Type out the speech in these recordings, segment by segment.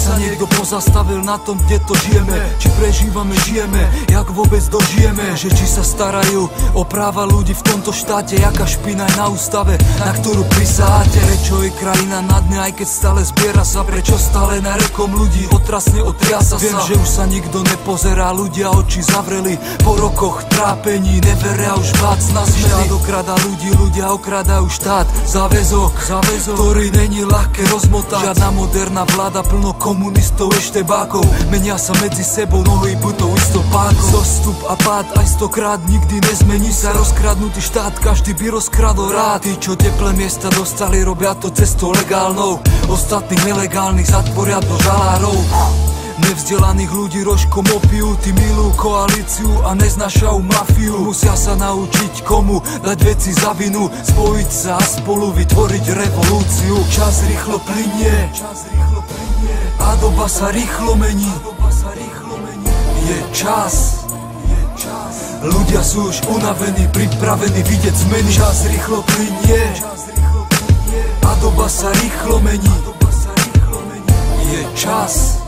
sa niekto pozastavil na tom, kde to žijeme, či prežívame, žijeme, jak vôbec dožijeme, že či sa starajú o práva ľudí v tomto štáte, jaká špina je na ústave, na ktorú prisáhate. Prečo je krajina na dne, aj keď stále zbiera sa, prečo stále na rekom ľudí otrasne otriasa sa. Viem, že už sa nikto nepozerá, ľudia oči zavreli, po rokoch trápení neveria už vác na zmeny. Štát okráda ľudí, ľudia okrádajú štát, záväzok, ktorý není ľahké rozmotať. Žiadna moderná vláda, plno komunistov, eštebákov, menia sa medzi sebou nohy budou isto pákov. Zostup a pád aj 100-krát nikdy nezmení sa. Rozkradnutý štát, každý by rozkradol rád. Tí, čo teplé miesta dostali, robia to cestou legálnou, ostatných nelegálnych zatvoria do žalárov. Nevzdelaných ľudí rožkom opijú, tí milujú koalíciu a neznášajú mafiu. Musia sa naučiť komu dať veci za vinu, spojiť sa a spolu vytvoriť revolúciu. Čas rýchlo plynie a doba sa rýchlo mení. Je čas, ľudia sú už unavení, pripravení vidieť zmeny. Čas rýchlo plynie a doba sa rýchlo mení. Je čas,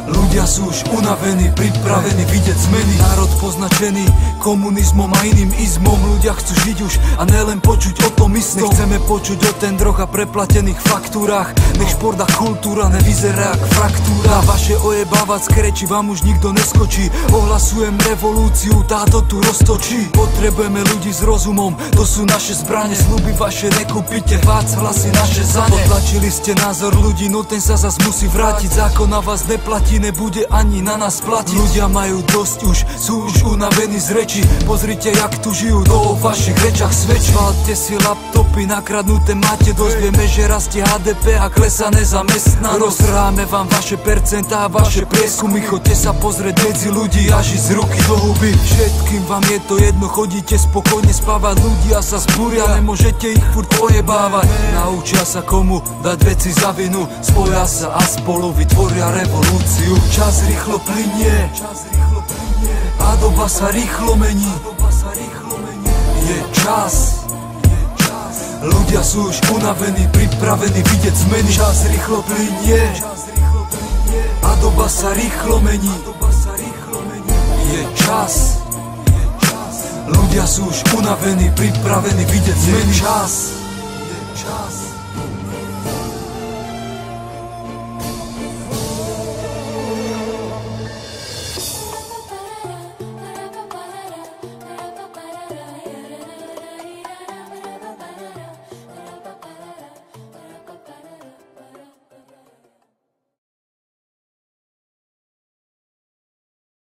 ľudia sú už unavení, pripravení vidieť zmeny. Národ poznačený komunizmom a iným izmom, ľudia chcú žiť už a nelen počuť o tom istom. Nechceme počuť o tendroch a preplatených faktúrach, nech šport a kultúra nevyzerá jak fraktúra. Na vaše ojebávacké reči vám už nikto neskočí, ohlasujem revolúciu, táto tu roztočí. Potrebujeme ľudí s rozumom, to sú naše zbrane, sľuby vaše nekúpite, vác hlasy naše za ne. Potlačili ste názor ľudí, no ten sa zas musí vrátiť, zákon na vás neplatí, nebude ani na nás platiť. Ľudia majú dosť už, sú už unavení z rečí, pozrite jak tu žijú, to o vašich rečach svedčí. Valte si laptopy, nakradnuté máte dosť, vieme, že rastie HDP a klesá nezamestnanosť. Rozhráme vám vaše percentá a vaše prieskumy, choďte sa pozrieť medzi ľudí a žiť z ruky do huby. Všetkým vám je to jedno, chodíte spokojne spávať, ľudia sa zbúria, nemôžete ich furt ojebávať. Naučia sa komu dať veci za vinu, spoja sa a spolu vytvoria revolúciu. Čas rýchlo plynie a doba sa rýchlo mení. Je čas, ľudia sú už unavení, pripravení vidieť zmeny. Čas rýchlo plynie a doba sa rýchlo mení. Je čas, ľudia sú už unavení, pripravení vidieť zmeny. Čas.